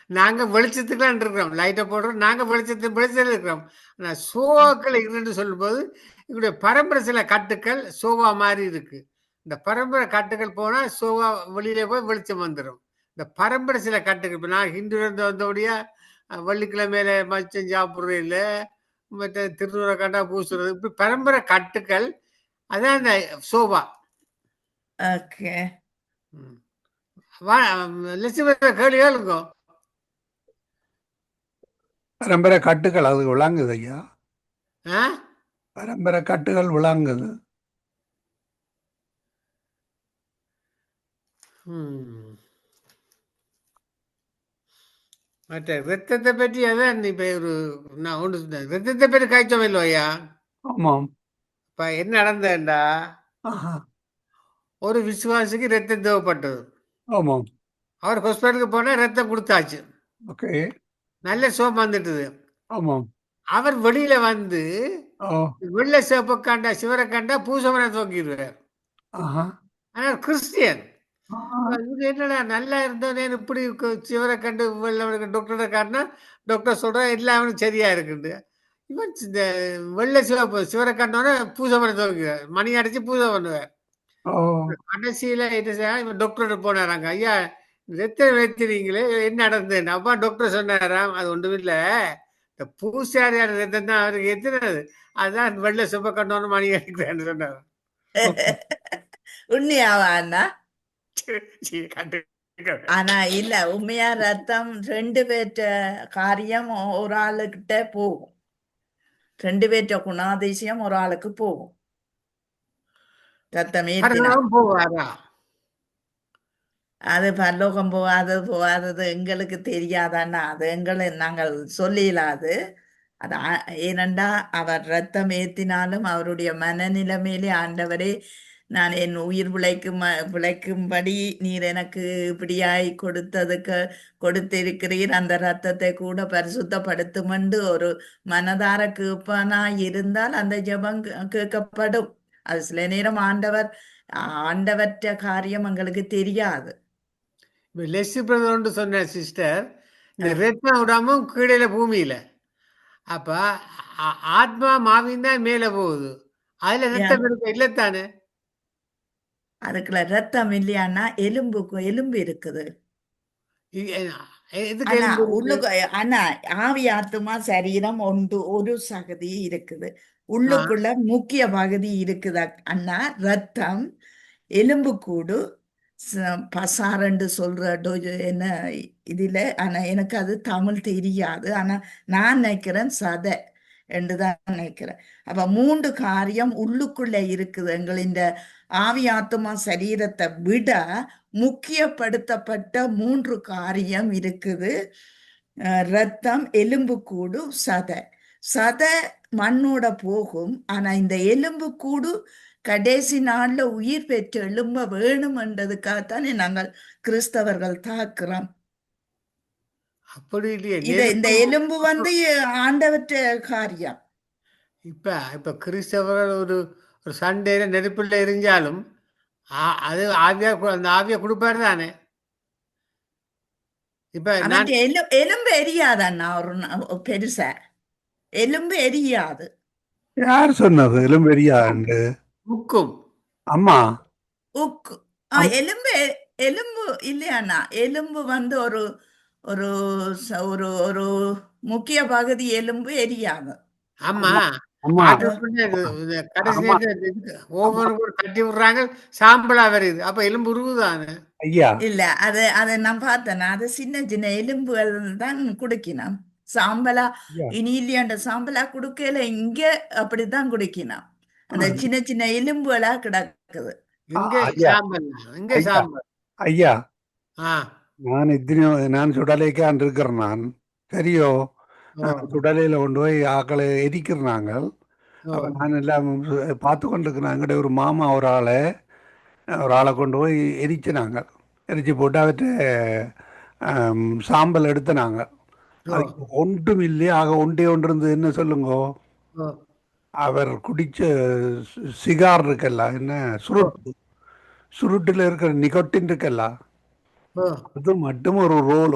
நாங்க வெளிச்சத்துக்குலாம் இருக்கிறோம், லைட்டை போடுறோம், நாங்க வெளிச்சத்தில் இருக்கிறோம். ஆனா சோவாக்கள் இருன்னு சொல்லும் போது இவருடைய பரம்பரை சில கட்டுக்கள் சோவா மாதிரி இருக்கு. இந்த பரம்பரை கட்டுகள் போனா சோவா வெளியில போய் வெளிச்சம் வந்துடும். இந்த பரம்பரை சில கட்டுகள் இப்ப நான் ஹிந்து இருந்து வந்தபடியா வெள்ளிக்கிழமையில மச்சம் சாப்பிடுறது இல்ல, மற்ற திருநூறை கண்டா பூசுறது, இப்படி பரம்பரை கட்டுக்கள். அதான் இந்த சோபா. ஓகே. கேள்விகள் இருக்கும். பரம்பரை கட்டுகள் அது விளங்குது ஐயா. ஆ? பரம்பரை கட்டுகள் விளங்குது. மற்ற ரத்தத்தை பற்றி அதான் இப்ப ஒரு நான் ஒன்று சொன்னேன். ரத்தத்தை பற்றி காய்ச்சோம் இல்லையா? ஆமாம். இப்ப என்ன நடந்ததுண்டா, ஆஹா. ஒரு விசுவாசிக்கு ரத்தம் தேவைப்பட்டது. ஆமாம். அவர் ஹாஸ்பிட்டலுக்கு போனா ரத்தம் கொடுத்தாச்சு. ஓகே. நல்ல சோப்பு வந்துட்டுது. ஆமாம். அவர் வெளியில வந்து ஓ. வெள்ளை சிவப்பு கண்டா சிவரை கண்டா பூசமனை தூக்கிடுவார். ஆஹா. ஆனால் கிறிஸ்டியன் ஆஹா. இது என்னடா நல்லா இருந்தவனே இப்படி சிவரை கண்டு வெள்ளை டாக்டரை காட்டினா டாக்டர் சொல்ற எல்லாம் அவனுக்கு சரியா இருக்குண்டு. இவன் இந்த வெள்ளை சிவப்பு சிவரை கண்டோன்னே பூஜை பண்ண துவங்குவார். மணி அடிச்சு பூஜை பண்ணுவார். ஓ. கடைசியில என்ன செய்ய இவன் டாக்டர் போனாராங்க. ஐயா ரத்தம் வைத்திருங்களே என்ன நடந்தது? அப்பா டாக்டர் சொன்னாராம், அது ஒன்றும் இல்லை, இந்த பூசாரியான ரத்தம் தான் அவருக்கு எத்தினது, அதுதான் வெள்ளை சிவப்பை கண்டோன்னு மணி அடிக்கிறேன்னு சொன்னார். உண்மையாவா அண்ணா? கண்டு ஆனா இல்ல, உண்மையா ரத்தம் 2 பேர்ட்ட காரியம் ஒரு ஆளுகிட்ட போகும். 2 பேர்ட்ட குணாதிசயம் ஒரு ஆளுக்கு போகும். ரத்தம் ஏத்தினா பரலோகம் போவாரா? அது பரலோகம் போகாதது எங்களுக்கு தெரியாதான்னா அது நாங்கள் சொல்லிடாது. அது ஏனண்டா அவர் ரத்தம் ஏத்தினாலும் அவருடைய மனநிலைமையிலே ஆண்டவரே நான் என் உயிர் பிழைக்கும்படி நீர் எனக்கு இப்படியாய் கொடுத்திருக்கிறீர், அந்த ரத்தத்தை கூட பரிசுத்தப்படுத்தும் என்று ஒரு மனதார கேட்பானாய் இருந்தால் அந்த ஜெபம் கேட்கப்படும். அது சில நேரம் ஆண்டவற்ற காரியம் எங்களுக்கு தெரியாது. லெஸ்ஸி பிரதர் சொன்ன சிஸ்டர், இந்த ரத்தம் விடாம கீழே பூமியில, அப்ப ஆத்மா மாவின் தான் மேல போகுது, அதுல ரத்தம் இருக்கு இல்லத்தானே? அதுக்குள்ள ரத்தம் இல்லையான்னா எலும்பு இருக்குது. ஆனா ஆவி ஆத்மா சரீரம் ஒரு சகதி இருக்குது. உள்ளுக்குள்ள முக்கிய பகுதி இருக்குது அண்ணா. ரத்தம் எலும்பு கூடு பசாரண்டு சொல்ற என்ன இதுல, ஆனா எனக்கு அது தமிழ் தெரியாது. ஆனா நான் நினைக்கிறேன் சதை என்றுதான் நினைக்கிறேன். அப்ப 3 காரியம் உள்ளுக்குள்ள இருக்குது. எங்களின் ஆவி ஆத்மா சரீரத்தை விட முக்கியப்படுத்தப்பட்ட 3 காரியம் இருக்குது. ரத்தம், எலும்பு கூடு, சதை மண்ணோட போகும். ஆனா இந்த எலும்பு கூடு கடைசி நாள்ல உயிர் பெற்று எழும்ப வேணும் என்றதுக்காகத்தானே நாங்கள் கிறிஸ்தவர்கள் தாக்குறோம். அப்படி இல்லையே, இந்த எலும்பு ஆண்டவற்ற காரியம். இப்ப கிறிஸ்தவர்கள் ஒரு சண்டையில நெருப்புல எரிஞ்சாலும் அது அந்த ஆவியா கொடுப்பாரு தானே. இப்ப எலும்பு எரியாதண்ணா, ஒரு பெருசா எலும்பு எரியாது. யார் சொன்னது எலும்பு எரியாது? உக்கும். அம்மா உக்கு எலும்பு இல்லையாண்ணா. எலும்பு ஒரு ஒரு ஒரு முக்கிய பகுதி எலும்பு எரியாது. ஆமா, அம்மா கடைசி ஒவ்வொரு கட்டி விடுறாங்க, சாம்பலா வருது, அப்ப எலும்பு உருகுதானே. ஐயா இல்ல, அதை நான் பார்த்தேன். அது சின்ன சின்ன எலும்புகள் தான் குடிக்கணும். சாம்பலா இனி இல்லையாண்ட சாம்பலா குடுக்கல, இங்க அப்படித்தான் குடிக்கணும். அந்த சின்ன சின்ன எலும்புகளா கிடக்குது. ஐயா நான் சுடலைக்கான் இருக்கிறேன். நான் சரியோ சுடலையில கொண்டு போய் ஆக்களை எரிக்கிறாங்க. அப்ப நான் எல்லாம் பார்த்து கொண்டிருக்கிறேன். எங்கிட்ட ஒரு மாமா ஒரு ஆளை கொண்டு போய் எரிச்சினாங்க. எரிச்சு போட்டு அவற்றை சாம்பல் எடுத்துனாங்க. அதுக்கு ஒன்றும் இல்லையே, ஆக ஒன்றே ஒன்று இருந்தது. என்ன சொல்லுங்க? அவர் குடிச்ச சிகார் இருக்கல்ல, என்ன சுருட்டுல இருக்கிற நிகோட்டின் இருக்கல்ல, அது மட்டும்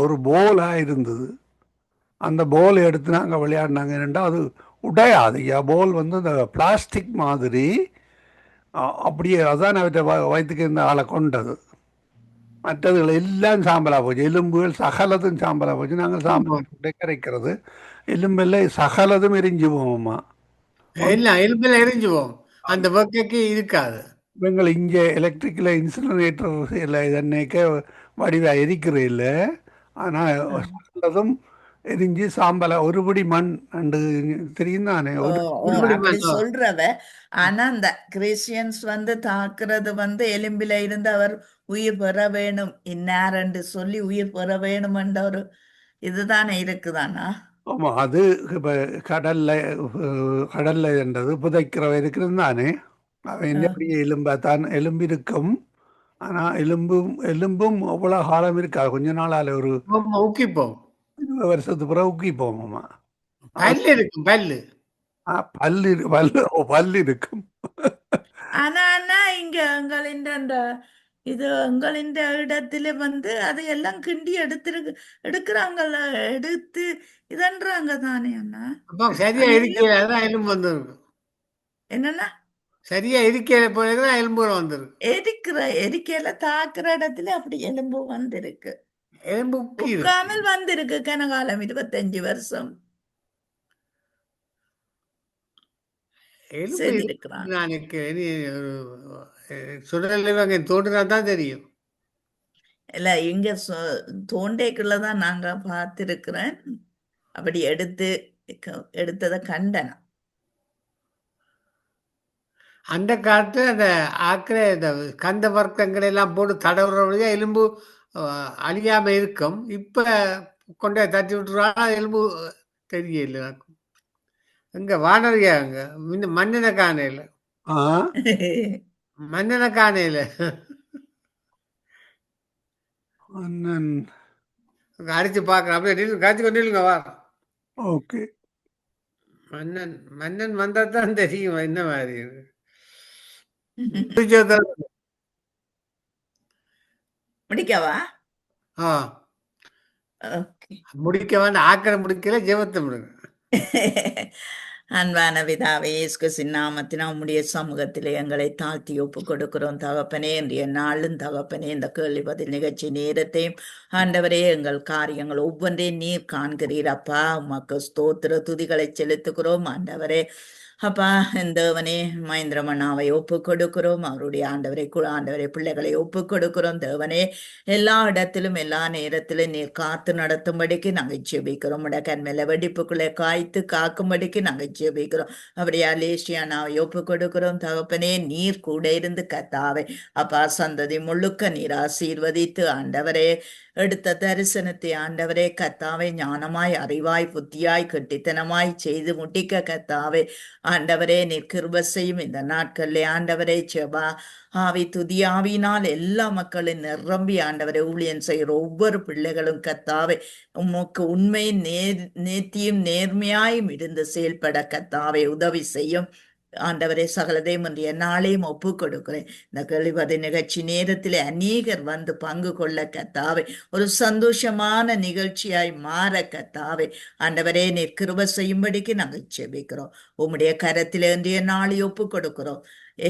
ஒரு போலா இருந்தது. அந்த போல் எடுத்து நாங்கள் விளையாடினாங்க. என்னென்னா அது உடையாது ஐயா. போல் அந்த பிளாஸ்டிக் மாதிரி அப்படியே அதான் அவற்றை வயிற்றுக்கு இருந்த ஆளை கொண்டது. மற்றதுகள் எல்லாம் சாம்பலா போச்சு, எலும்புகள் சகலதும் சாம்பலா போச்சு. நாங்கள் ஆமா. சாம்பல் கரைக்கிறது எலும்பெல்லாம் சகலதும் எரிஞ்சு போவோமா. எல்லாம் எலும்பெல்லாம் எரிஞ்சு போகும். அந்த வெக்கைக்கு இருக்காது. இவங்கள் இங்கே எலக்ட்ரிக்கில் இன்சுலேட்டர் இல்லை இதன்னைக்க வடிவா எரிக்கிற இல்லை. ஆனால் சகலதும் எரிஞ்சு சாம்பலா ஒருபடி மண் அண்டு தெரியும் தானே. ஓ ஒரு ஓ ஒருபடி அப்படி மண்ணோ. சொல்றவ. ஆனா அந்த கிறிஸ்டியன்ஸ் வந்து தாக்குறது வந்து எலும்பில இருந்து அவர் உயிர் பெற வேணும் இன்னாரென்று சொல்லி உயிர் பெற வேணும் என்ற ஒரு இதுதானே இருக்குதானா? ஆமாம், அது இப்போ கடல்ல கடல்ல என்றது புதைக்கிறவ இருக்கிறது தானே. அவன் என்ன அஹ், பெரிய எலும்பாத்தான் எலும்பு இருக்கும். ஆனால் எலும்பும் எலும்பும் அவ்வளோ காலம் இருக்காது. கொஞ்ச நாளால் ஒரு ஆமா, உக்கிப்போம். 20 வருஷத்துக்கு பிறகு ஊக்கி போவோமா. பல்லு இருக்கும், பல்லு. பல்லு பல்லு பல்லு இருக்கும். ஆனா ஆனா இங்க எங்களின் அந்த இது எங்களின் இடத்துல வந்து அது எல்லாம் கிண்டி எடுக்கிறாங்கல்ல, எடுத்து இதன்றாங்க தானே அண்ணா. அப்போ சரியா நீங்களும் இருக்கையில தான் எலும்பு வந்துருக்கும். என்னன்னா சரியா இருக்கையில போலதான் எலும்புறம் வந்துருக்கு. எரிக்கையில தாக்குற இடத்துல அப்படி எலும்பு வந்திருக்கு. எலும்பு உக்கி இருக்கு. உட்காமல் வந்திருக்கு கனகாலம் 25 வருஷம் எலும்பு செய்திருக்கிறான். இருக்கு. நான் இனி ஒரு சுடல் அங்கே தோன்றினா தான் தெரியும். இல்ல இங்க தோண்டைக்குள்ளதான் நாங்க பார்த்திருக்கிறேன். அப்படி எடுத்ததை கண்டனம். அந்த காலத்துல அந்த ஆக்கிர இந்த கந்த வர்க்கங்களை எல்லாம் போட்டு தடவுற வழியா எலும்பு அழியாம இருக்கும். இப்ப கொண்டு போய் தட்டி விட்டுருவாங்க, எலும்பு தெரியல. எங்க வானரியா அங்க முன்ன மண்ணின காணையில ஆ மண்ணின காணையில அண்ணன் அடிச்சு பார்க்கலாம். அப்படியே நில்லு, காட்சி கொண்டு நில்லுங்க வா. ஓகே. மன்னன் மன்னன் வந்தா தான் தெரியும் என்ன மாதிரி. முடிக்கவா? ஆ ஓகே. முடிக்க வேண்டாம், ஆக்கிர முடிக்கல, ஜெபத்தை முடிங்க. அன்பான பிதாவே, இயேசு கிறிஸ்துவின் நாமத்தினால் உம்முடைய சமூகத்திலே எங்களை தாழ்த்தி ஒப்பு கொடுக்கிறோம் தகப்பனே. இன்றைய நாளும் தகப்பனே, இந்த கேள்வி பதில் நிகழ்ச்சி நேரத்தையும் ஆண்டவரே, எங்கள் காரியங்கள் ஒவ்வொன்றையும் நீர் காண்கிறீர் அப்பா. உமக்கு ஸ்தோத்திர துதிகளை செலுத்துகிறோம் ஆண்டவரே. அப்பா தேவனே, மகேந்திரமண்ணாவை ஒப்பு கொடுக்கிறோம். அவருடைய ஆண்டவரை பிள்ளைகளை ஒப்பு கொடுக்கிறோம் தேவனே. எல்லா இடத்திலும் எல்லா நேரத்திலும் நீர் காத்து நடத்தும்படிக்கு நாங்கள் ஜெபிக்கிறோம். கண்மையில வெடிப்புக்குள்ளே காய்த்து காக்கும்படிக்கு நாங்கள் ஜெபிக்கிறோம். அப்படியா லேசியானாவை ஒப்பு கொடுக்கிறோம் தகப்பனே. நீர் கூட இருந்து கத்தாவை அப்பா சந்ததி முழுக்க நீர் ஆசீர்வதித்து ஆண்டவரே எடுத்த தரிசனத்தை ஆண்டவரே கத்தாவை ஞானமாய் அறிவாய் புத்தியாய் கெட்டித்தனமாய் செய்து முட்டிக்க கத்தாவை ஆண்டவரே நீர் கிருபை செய்யும் இந்த நாட்களிலே ஆண்டவரே. செபா ஆவி துதியாவினால் எல்லா மக்களும் நிரம்பி ஆண்டவரை ஊழியன் செய்கிற ஒவ்வொரு பிள்ளைகளும் கத்தாவை உமக்கு உண்மை நேர்த்தியும் நேர்மையாயும் இருந்து செயல்பட கத்தாவை உதவி செய்யும் ஆண்டவரே. சகலதையும் இன்றைய நாளையும் ஒப்பு கொடுக்கிறேன். இந்த கேள்விப்பதி நிகழ்ச்சி நேரத்தில் அநேகர் வந்து பங்கு கொள்ள கத்தாவை ஒரு சந்தோஷமான நிகழ்ச்சியாய் மாற கத்தாவை ஆண்டவரே நீர் கிருபை செய்யும்படிக்கு நாங்கள் ஜெபிக்கிறோம். உம்முடைய கரத்தில் இன்றைய நாளை ஒப்பு கொடுக்கிறோம்.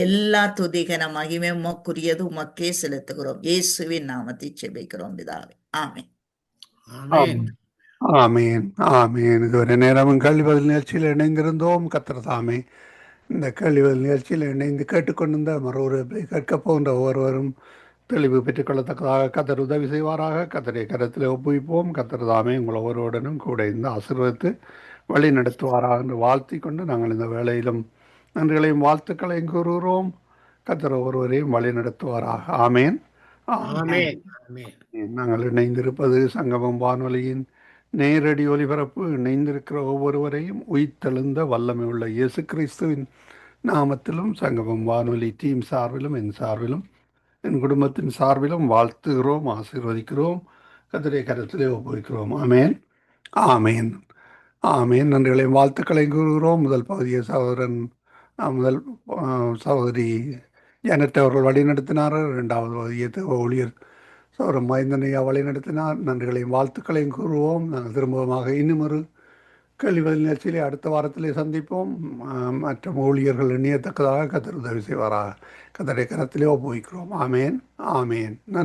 எல்லா துதிகன மகிமை உமக்குரியது உமக்கே செலுத்துகிறோம். இயேசுவின் நாமத்தை ஜெபிக்கிறோம் பிதாவே. ஆமென். ஆமென். ஆமேன் ஆமேன். இதுவரை நேரமும் கேள்வி பதில் நிகழ்ச்சியில் இணைந்திருந்தோம். கர்த்தர் தாமே இந்த கேள்வி பதில் நிகழ்ச்சியில் இணைந்து கேட்டுக்கொண்டிருந்த மறுபடி கேட்கப் போகின்ற ஒவ்வொருவரும் தெளிவு பெற்றுக்கொள்ளத்தக்கதாக கர்த்தர் உதவி செய்வாராக. கர்த்தரை கரத்தில் ஒப்புவிப்போம். கர்த்தர் தாமே உங்கள் ஒவ்வொருவருடனும் கூட இந்த ஆசீர்வாதத்தை வழி நடத்துவாராக என்று வாழ்த்தி கொண்டு நாங்கள் இந்த வேளையிலும் நன்றிகளையும் வாழ்த்துக்களையும் கூறுகிறோம். கர்த்தர் ஒவ்வொருவரையும் வழி நடத்துவாராக. ஆமேன் ஆமேன். ஆமென். ஆமென். நாங்கள் இணைந்திருப்பது சங்கமம் வானொலியின் நேரடி ஒலிபரப்பு. இணைந்திருக்கிற ஒவ்வொருவரையும் உயிர்த்தெழுந்த வல்லமை உள்ள இயேசு கிறிஸ்துவின் நாமத்திலும் சங்கமம் வானொலி டீம் சார்பிலும் என் சார்பிலும் என் குடும்பத்தின் சார்பிலும் வாழ்த்துகிறோம், ஆசீர்வதிக்கிறோம், கர்த்தருடைய கரத்திலே ஒப்புவிக்கிறோம். ஆமேன் ஆமேன் ஆமேன். நன்றிகளையும் வாழ்த்துக்களையும் கூறுகிறோம். முதல் பகுதியை சகோதரி ஜனட் அவர்கள் வழிநடத்தினார். இரண்டாவது பகுதியை ஊழியர் சௌரம் மைந்தனையா வழிநடத்தினார். நன்றிகளையும் வாழ்த்துக்களையும் கூறுவோம். நாங்கள் திரும்பமாக இன்னும் ஒரு கேள்வி பதில் நிகழ்ச்சியிலே அடுத்த வாரத்திலே சந்திப்போம். மற்ற ஊழியர்கள் இணையத்தக்கதாக கத்தர் உதவி செய்வாராக. கத்தரை கரத்திலே ஒப்புவிக்கிறோம். ஆமேன், ஆமேன். நன்றி.